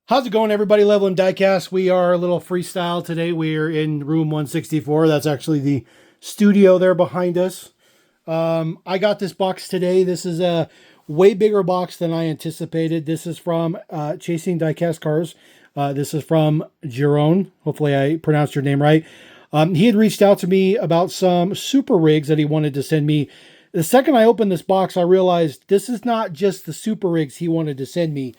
How's it going, everybody? LevelMDiecast. We are a little freestyle today. We're in room 164. That's actually the studio there behind us. I got this box today. This is a way bigger box than I anticipated. This is from Chasing Diecast Cars. This is from Jerome. Hopefully I pronounced your name right. He had reached out to me about some super rigs that he wanted to send me. The second I opened this box, I realized this is not just the super rigs he wanted to send me.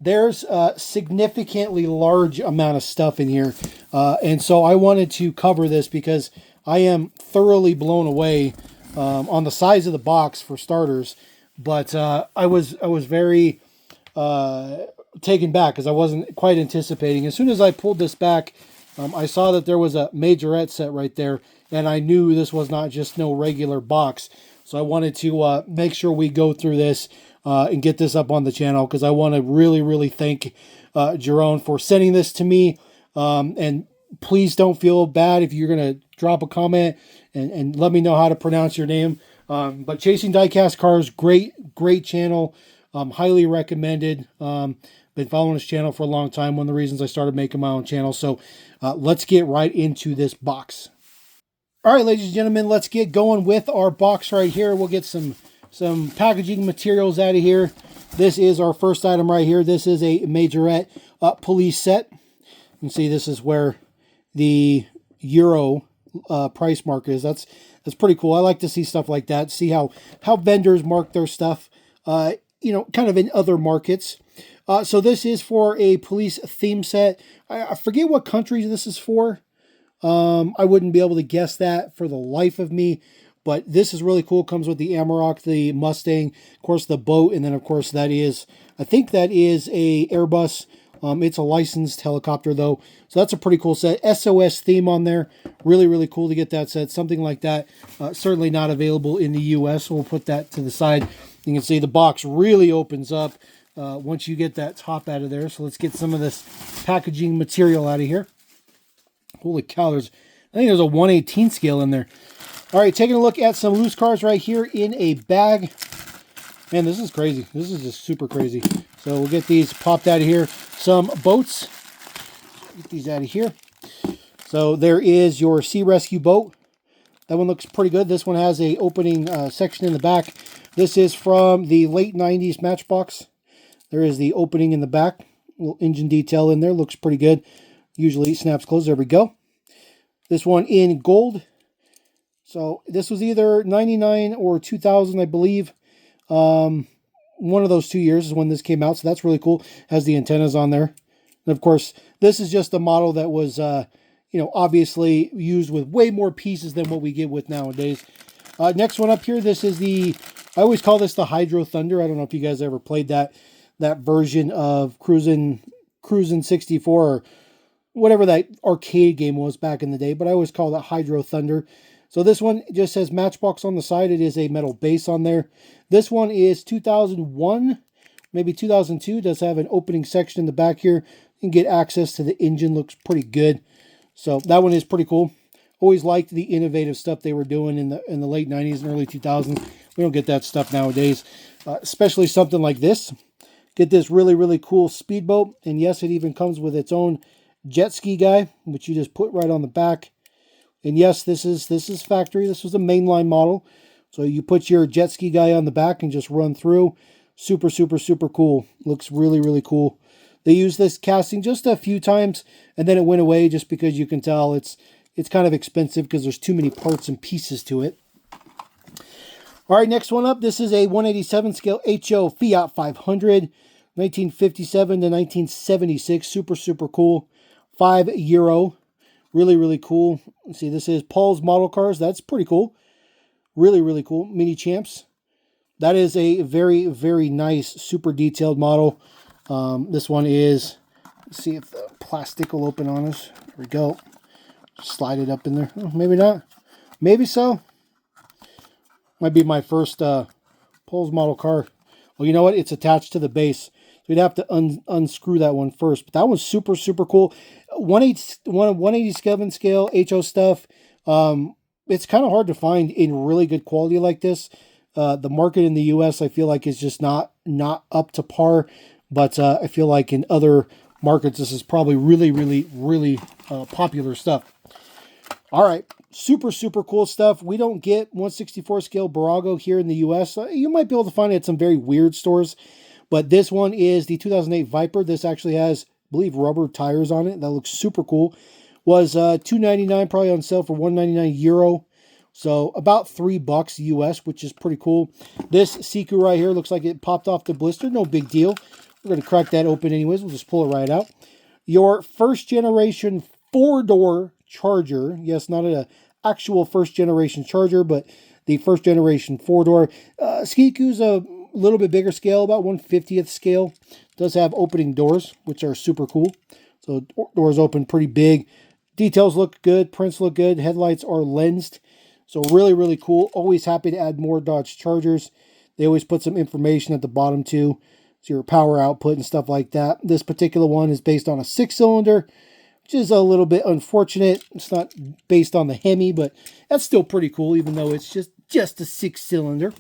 There's a significantly large amount of stuff in here. And so I wanted to cover this because I am thoroughly blown away on the size of the box for starters. But I was very taken back because I wasn't quite anticipating. As soon as I pulled this back, I saw that there was a Majorette set right there. And I knew this was not just no regular box. So I wanted to make sure we go through this and get this up on the channel because I want to really thank Jerome for sending this to me. And please don't feel bad if you're going to drop a comment and let me know how to pronounce your name. But Chasing Diecast Cars, great channel. Highly recommended. Been following this channel for a long time. One of the reasons I started making my own channel. So let's get right into this box. All right, ladies and gentlemen, let's get going with our box right here. We'll get some packaging materials out of here. This is our first item right here. This is a Majorette police set. You can see this is where the Euro price mark is. That's pretty cool. I like to see stuff like that. See how vendors mark their stuff, kind of in other markets. So this is for a police theme set. I forget what country this is for. I wouldn't be able to guess that for the life of me, but this is really cool. Comes with the Amarok, the Mustang, of course, the boat, and then, of course, I think that is a Airbus. It's a licensed helicopter, though, so that's a pretty cool set. SOS theme on there. Really cool to get that set. Something like that. Certainly not available in the U.S., so we'll put that to the side. You can see the box really opens up once you get that top out of there. So let's get some of this packaging material out of here. Holy cow, I think there's a 1/18 scale in there. All right, taking a look at some loose cars right here in a bag. Man, this is crazy. This is just super crazy. So we'll get these popped out of here. Some boats. Get these out of here. So there is your Sea Rescue boat. That one looks pretty good. This one has a opening section in the back. This is from the late 90s Matchbox. There is the opening in the back. Little engine detail in there. Looks pretty good. Usually snaps closed. There we go. This one in gold. So this was either 99 or 2000, I believe. One of those 2 years is when this came out. So that's really cool. Has the antennas on there. And of course, this is just a model that was, obviously used with way more pieces than what we get with nowadays. Next one up here. This is I always call this the Hydro Thunder. I don't know if you guys ever played that version of Cruisin' 64 or whatever that arcade game was back in the day, but I always call it Hydro Thunder. So this one just says Matchbox on the side. It is a metal base on there. This one is 2001, maybe 2002. Does have an opening section in the back here. You can get access to the engine. Looks pretty good. So that one is pretty cool. Always liked the innovative stuff they were doing in the late 90s and early 2000s. We don't get that stuff nowadays, especially something like this. Get this really cool speedboat, and yes, it even comes with its own jet ski guy, which you just put right on the back. And yes, this is factory. This was a mainline model. So you put your jet ski guy on the back and just run through. Super cool. Looks really cool. They used this casting just a few times and then it went away just because you can tell it's kind of expensive because there's too many parts and pieces to it. All right, next one up. This is a 187 scale HO Fiat 500, 1957 to 1976. Super cool. €5. Really cool. Let's see, this is Paul's Model Cars. That's pretty cool. Really cool. Mini Champs. That is a very nice, super detailed model. This one is, let's see if the plastic will open on us. There we go. Slide it up in there. Oh, maybe not. Maybe so. Might be my first Paul's Model car. Well, you know what? It's attached to the base. We'd have to unscrew that one first. But that one's super cool. 187 scale HO stuff. It's kind of hard to find in really good quality like this. The market in the U.S. I feel like is just not up to par. But I feel like in other markets, this is probably really popular stuff. All right, super cool stuff. We don't get 1/64 scale Bburago here in the US. You might be able to find it at some very weird stores, but this one is the 2008 Viper. This actually has, I believe, rubber tires on it. That looks super cool. Was $2.99, probably on sale for €1.99. So about $3 US, which is pretty cool. This Siku right here looks like it popped off the blister. No big deal. We're going to crack that open anyways. We'll just pull it right out. Your first generation 4-door Charger. Yes, not an actual first generation Charger, but the first generation 4-door. Skiku's a little bit bigger scale, about 1/50th scale. Does have opening doors, which are super cool. So doors open pretty big. Details look good. Prints look good. Headlights are lensed. So really cool. Always happy to add more Dodge Chargers. They always put some information at the bottom too. So your power output and stuff like that. This particular one is based on a 6-cylinder, which is a little bit unfortunate. It's not based on the Hemi, but that's still pretty cool, even though it's just a 6-cylinder.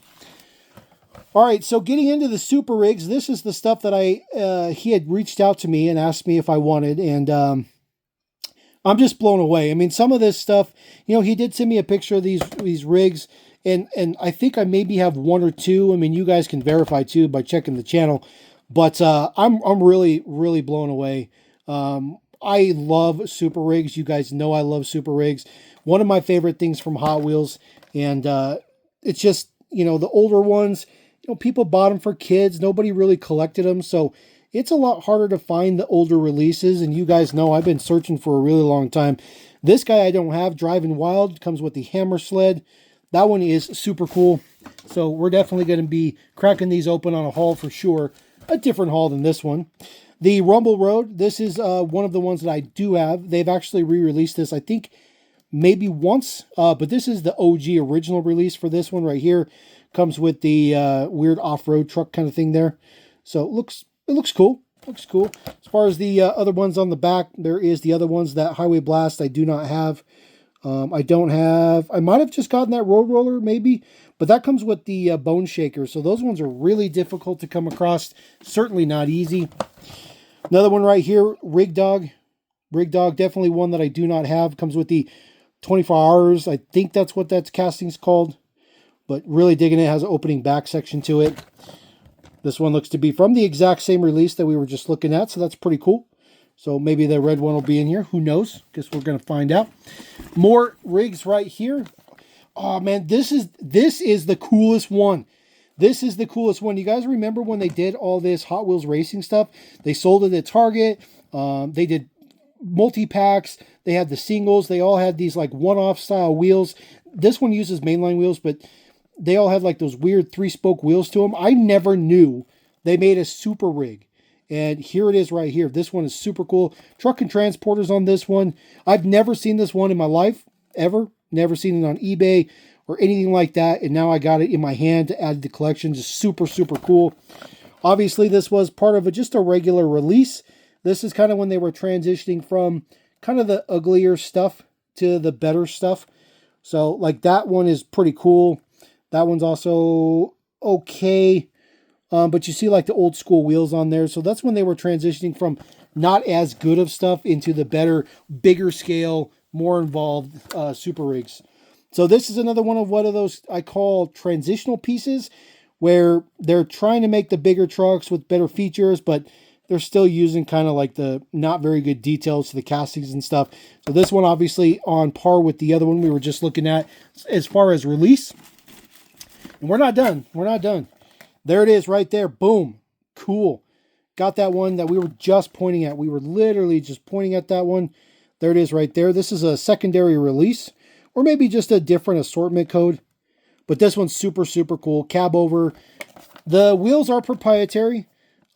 All right, so getting into the super rigs, this is the stuff that he had reached out to me and asked me if I wanted, and I'm just blown away. I mean, some of this stuff, you know, he did send me a picture of these rigs, and I think I maybe have one or two. I mean, you guys can verify too by checking the channel, but I'm really blown away. I love super rigs. You guys know I love super rigs. One of my favorite things from Hot Wheels, and it's just, you know, the older ones, you know, people bought them for kids. Nobody really collected them, so it's a lot harder to find the older releases, and you guys know I've been searching for a really long time. This guy I don't have, Driving Wild, comes with the Hammer Sled. That one is super cool, so we're definitely going to be cracking these open on a haul for sure. A different haul than this one. The Rumble Road, this is one of the ones that I do have. They've actually re-released this, I think, maybe once, but this is the OG original release for this one right here. Comes with the weird off-road truck kind of thing there. So it looks cool. Looks cool. As far as the other ones on the back, there is the other ones. That Highway Blast I do not have. I don't have. I might have just gotten that Road Roller maybe, but that comes with the Bone Shaker. So those ones are really difficult to come across. Certainly not easy. Another one right here, Rig Dog. Rig Dog, definitely one that I do not have. Comes with the 24 hours. I think that's what that casting's called. But really digging it. Has an opening back section to it. This one looks to be from the exact same release that we were just looking at, so that's pretty cool. So maybe the red one will be in here. Who knows? Guess we're going to find out. More rigs right here. Oh, man, this is the coolest one. This is the coolest one. You guys remember when they did all this Hot Wheels racing stuff? They sold it at Target. They did multi-packs. They had the singles. They all had these like one-off style wheels. This one uses mainline wheels, but they all had like those weird 3-spoke wheels to them. I never knew they made a super rig. And here it is right here. This one is super cool. Truck and transporters on this one. I've never seen this one in my life, ever. Never seen it on eBay or anything like that. And now I got it in my hand to add to the collection. Just super cool. Obviously, this was part of just a regular release. This is kind of when they were transitioning from kind of the uglier stuff to the better stuff. So, like, that one is pretty cool. That one's also okay. But you see like the old school wheels on there. So that's when they were transitioning from not as good of stuff into the better, bigger scale, more involved super rigs. So this is another one of those I call transitional pieces where they're trying to make the bigger trucks with better features, but they're still using kind of like the not very good details to the castings and stuff. So this one obviously on par with the other one we were just looking at as far as release. And we're not done. We're not done. There it is right there. Boom. Cool. Got that one that we were just pointing at. We were literally just pointing at that one. There it is right there. This is a secondary release or maybe just a different assortment code. But this one's super cool. Cab over. The wheels are proprietary.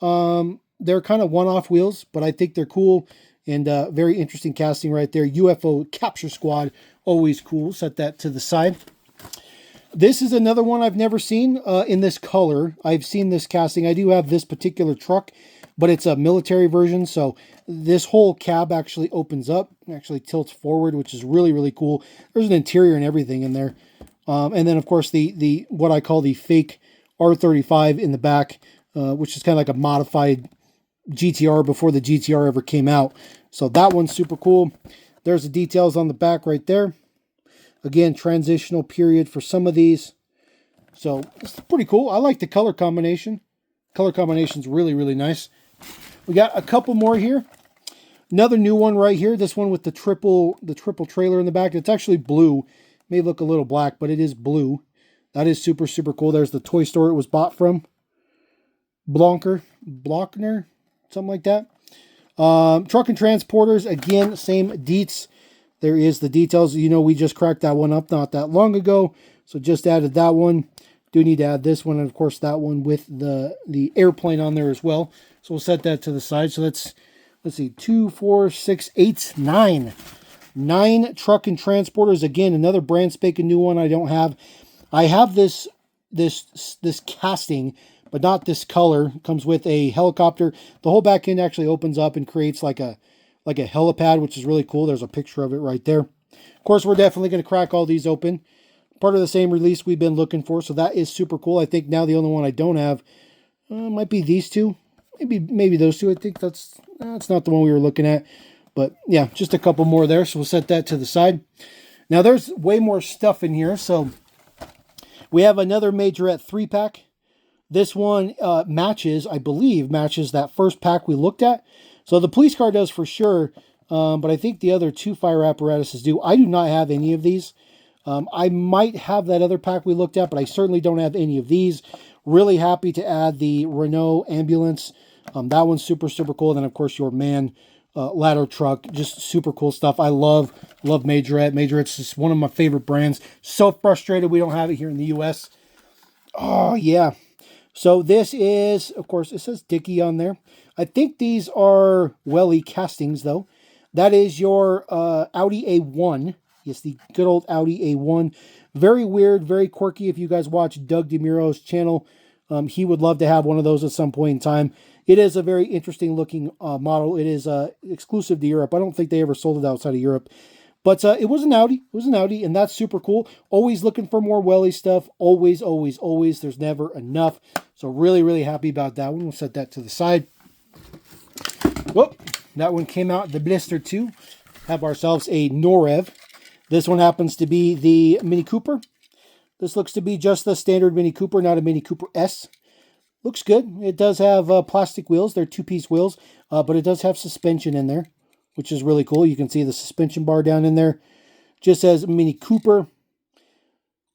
They're kind of one-off wheels, but I think they're cool and very interesting casting right there. UFO Capture Squad. Always cool. Set that to the side. This is another one I've never seen in this color. I've seen this casting. I do have this particular truck, but it's a military version. So this whole cab actually opens up, actually tilts forward, which is really cool. There's an interior and everything in there. And then of course the what I call the fake R35 in the back, which is kind of like a modified GTR before the GTR ever came out. So that one's super cool. There's the details on the back right there. Again, transitional period for some of these. So it's pretty cool. I like the color combination. Color combination's really, really nice. We got a couple more here. Another new one right here. This one with the triple trailer in the back. It's actually blue. May look a little black, but it is blue. That is super, super cool. There's the toy store it was bought from. Blockner, something like that. Truck and transporters, again, same deets. There is the details. You know, we just cracked that one up not that long ago. So just added that one. Do need to add this one, and of course that one with the airplane on there as well. So we'll set that to the side. So let's see, 2, 4, 6, 8, 9. 9 truck and transporters. Again, another brand spanking new one I don't have. I have this casting, but not this color. It comes with a helicopter. The whole back end actually opens up and creates like a helipad, which is really cool. There's a picture of it right there. Of course, we're definitely going to crack all these open. Part of the same release we've been looking for, so that is super cool. I think now the only one I don't have might be these two. Maybe those two. I think that's not the one we were looking at. But yeah, just a couple more there, so we'll set that to the side. Now there's way more stuff in here. So we have another Majorette 3-pack. This one I believe matches that first pack we looked at. So the police car does for sure, but I think the other 2 fire apparatuses do. I do not have any of these. I might have that other pack we looked at, but I certainly don't have any of these. Really happy to add the Renault ambulance. That one's super, super cool. And then, of course, your MAN ladder truck. Just super cool stuff. I love Majorette. Majorette's just one of my favorite brands. So frustrated we don't have it here in the U.S. Oh, yeah. So this is, of course, it says Dickie on there. I think these are Welly castings, though. That is your Audi A1. Yes, the good old Audi A1. Very weird, very quirky. If you guys watch Doug DeMuro's channel, he would love to have one of those at some point in time. It is a very interesting looking model. It is exclusive to Europe. I don't think they ever sold it outside of Europe. But it was an Audi. It was an Audi, and that's super cool. Always looking for more Welly stuff. Always, always, always. There's never enough. So really, really happy about that one. We'll set that to the side. Whoop. That one came out the blister too. Have ourselves a Norev. This one happens to be the Mini Cooper. This looks to be just the standard Mini Cooper, not a Mini Cooper S. Looks good. It does have plastic wheels. They're 2-piece wheels, but it does have suspension in there, which is really cool. You can see the suspension bar down in there. Just says Mini Cooper.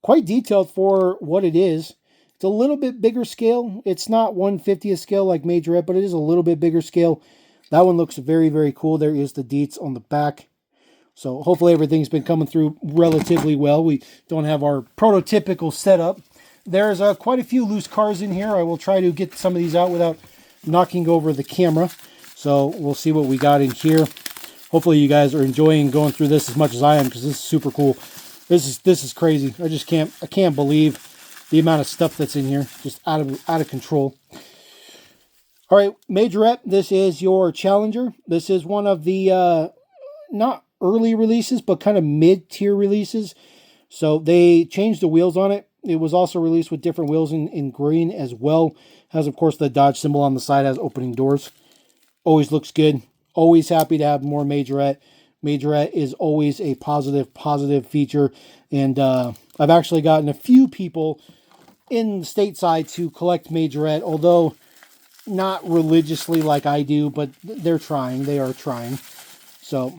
Quite detailed for what it is. It's a little bit bigger scale. It's not 1/50th scale like Majorette, but it is a little bit bigger scale. That one looks very, very cool. There is the deets on the back. So hopefully everything's been coming through relatively well. We don't have our prototypical setup. There's quite a few loose cars in here. I will try to get some of these out without knocking over the camera. So we'll see what we got in here. Hopefully you guys are enjoying going through this as much as I am, because this is super cool. This is crazy. I can't believe the amount of stuff that's in here. Just out of control. All right, Majorette, this is your Challenger. This is one of the not early releases, but kind of mid-tier releases. So they changed the wheels on it. It was also released with different wheels in green as well. Has, of course, the Dodge symbol on the side, has opening doors. Always looks good. Always happy to have more Majorette. Majorette is always a positive feature. And I've actually gotten a few people in stateside to collect Majorette, although not religiously like I do, but they're trying. They are trying. So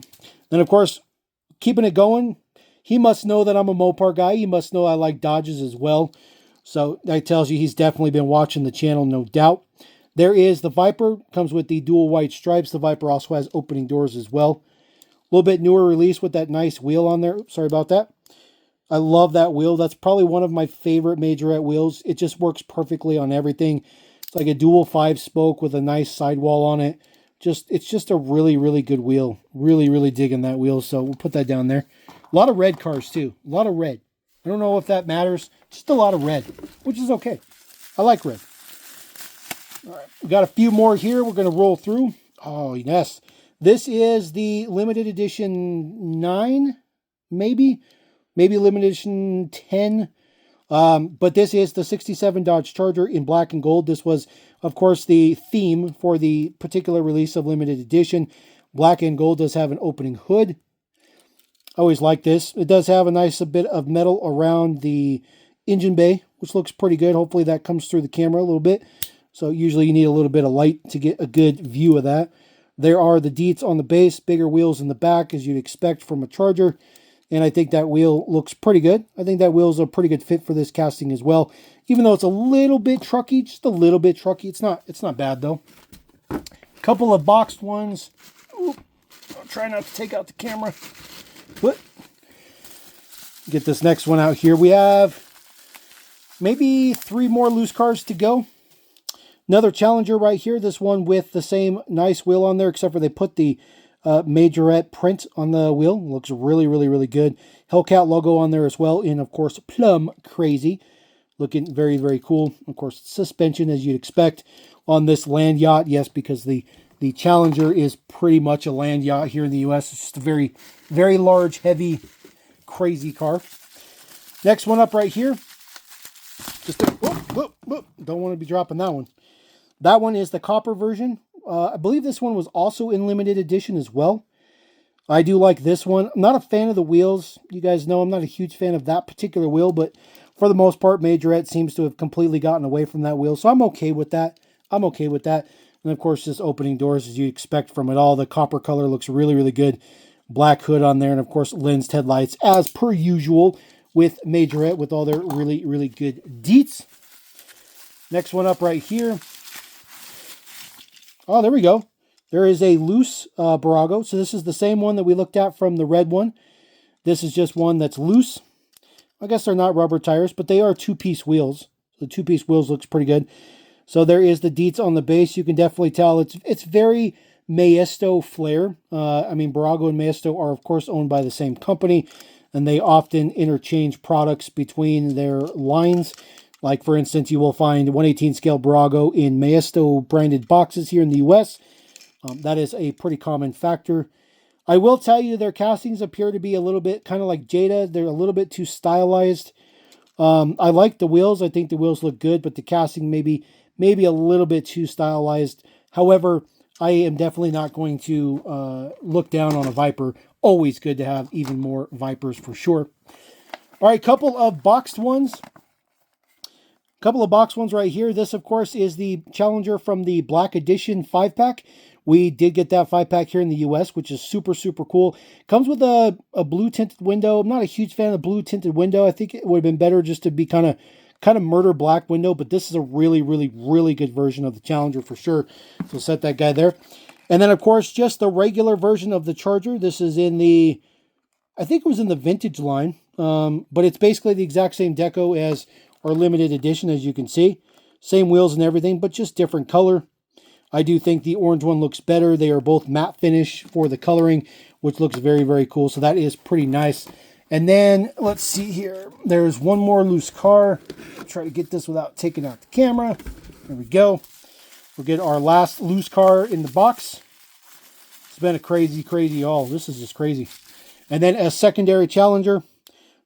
then, of course, keeping it going, he must know that I'm a Mopar guy. He must know I like Dodges as well. So that tells you he's definitely been watching the channel, no doubt. There is the Viper. Comes with the dual white stripes. The Viper also has opening doors as well. A little bit newer release with that nice wheel on there. Sorry about that. I love that wheel. That's probably one of my favorite Majorette wheels. It just works perfectly on everything. It's like a dual 5-spoke with a nice sidewall on it. It's just a really, really good wheel. Really, really digging that wheel. So we'll put that down there. A lot of red cars too. A lot of red. I don't know if that matters. Just a lot of red, which is okay. I like red. All right, we got a few more here. We're going to roll through. Oh, yes. This is the limited edition 9, maybe limited edition 10. But this is the 67 Dodge Charger in black and gold. This was, of course, the theme for the particular release of limited edition. Black and gold does have an opening hood. I always like this. It does have a nice bit of metal around the engine bay, which looks pretty good. Hopefully that comes through the camera a little bit. So usually you need a little bit of light to get a good view of that. There are the deets on the base, bigger wheels in the back as you'd expect from a Charger. And I think that wheel looks pretty good. I think that wheel's a pretty good fit for this casting as well. Even though it's a little bit trucky, just a little bit trucky. It's not bad though. A couple of boxed ones. Ooh, I'll try not to take out the camera. What? Get this next one out here. We have maybe 3 more loose cars to go. Another Challenger right here. This one with the same nice wheel on there, except for they put the Majorette print on the wheel. Looks really, really, really good. Hellcat logo on there as well in, of course, Plum Crazy. Looking very, very cool. Of course, suspension as you'd expect on this land yacht. Yes, because the Challenger is pretty much a land yacht here in the U.S. It's just a very, very large, heavy, crazy car. Next one up right here. Just don't want to be dropping that one. That one is the copper version. I believe this one was also in limited edition as well. I do like this one. I'm not a fan of the wheels. You guys know I'm not a huge fan of that particular wheel, but for the most part, Majorette seems to have completely gotten away from that wheel, so I'm okay with that. I'm okay with that. And of course, just opening doors as you expect from it all. The copper color looks really, really good. Black hood on there, and of course, lensed headlights as per usual with Majorette with all their really, really good deets. Next one up right here. Oh, there we go. There is a loose Bburago. So this is the same one that we looked at from the red one. This is just one that's loose. I guess they're not rubber tires, but they are 2-piece wheels. The 2-piece wheels looks pretty good. So there is the deets on the base. You can definitely tell it's very Maesto flair. I mean, Bburago and Maesto are, of course, owned by the same company, and they often interchange products between their lines. Like, for instance, you will find 1/18 scale Bburago in Maesto branded boxes here in the U.S. That is a pretty common factor. I will tell you their castings appear to be a little bit kind of like Jada. They're a little bit too stylized. I like the wheels. I think the wheels look good, but the casting maybe a little bit too stylized. However, I am definitely not going to look down on a Viper. Always good to have even more Vipers for sure. All right, couple of boxed ones. Couple of box ones right here. This, of course, is the Challenger from the Black Edition 5-pack. We did get that 5-pack here in the U.S., which is super, super cool. Comes with a blue tinted window. I'm not a huge fan of the blue tinted window. I think it would have been better just to be kind of murder black window, but this is a really, really, really good version of the Challenger for sure. So set that guy there. And then, of course, just the regular version of the Charger. This is in the, I think it was in the vintage line, but it's basically the exact same deco as our limited edition, as you can see. Same wheels and everything, but just different color. I do think the orange one looks better. They are both matte finish for the coloring, which looks very, very cool. So that is pretty nice. And then, let's see here. There's one more loose car. I'll try to get this without taking out the camera. There we go. We'll get our last loose car in the box. It's been a crazy, crazy haul. This is just crazy. And then a secondary Challenger.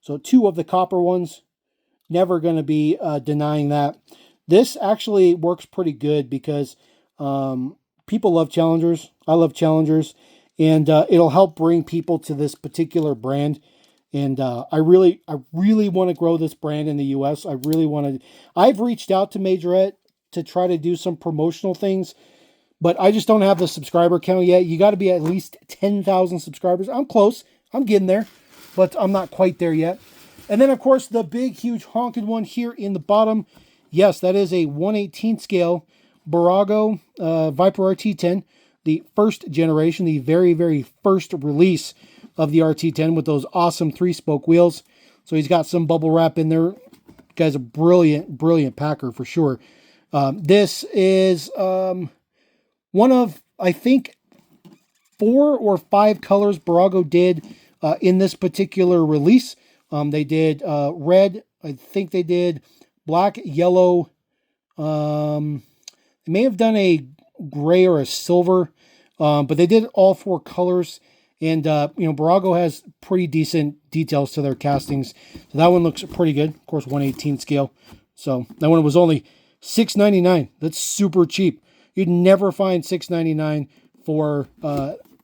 So 2 of the copper ones. Never going to be denying that. This actually works pretty good because people love Challengers. I love Challengers. And it'll help bring people to this particular brand. And I really want to grow this brand in the U.S. I really want to. I've reached out to Majorette to try to do some promotional things, but I just don't have the subscriber count yet. You got to be at least 10,000 subscribers. I'm close. I'm getting there, but I'm not quite there yet. And then, of course, the big, huge honking one here in the bottom. Yes, that is a 1/18 scale Bburago Viper RT10, the first generation, the very, very first release of the RT10 with those awesome 3-spoke wheels. So he's got some bubble wrap in there. Guy's a brilliant, brilliant packer for sure. This is one of, I think, 4 or 5 colors Bburago did in this particular release. They did red. I think they did black, yellow. They may have done a gray or a silver, but they did all 4 colors. And, you know, Bburago has pretty decent details to their castings. So that one looks pretty good. Of course, 1/18 scale. So that one was only $6.99. That's super cheap. You'd never find $6.99 for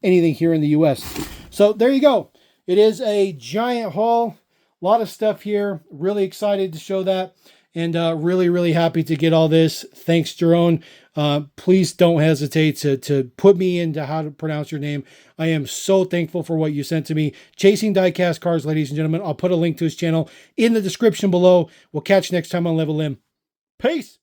anything here in the U.S. So there you go. It is a giant haul. A lot of stuff here. Really excited to show that. And really, really happy to get all this. Thanks, Jerome. Please don't hesitate to put me into how to pronounce your name. I am so thankful for what you sent to me. Chasing Diecast Cars, ladies and gentlemen. I'll put a link to his channel in the description below. We'll catch you next time on Level M. Peace!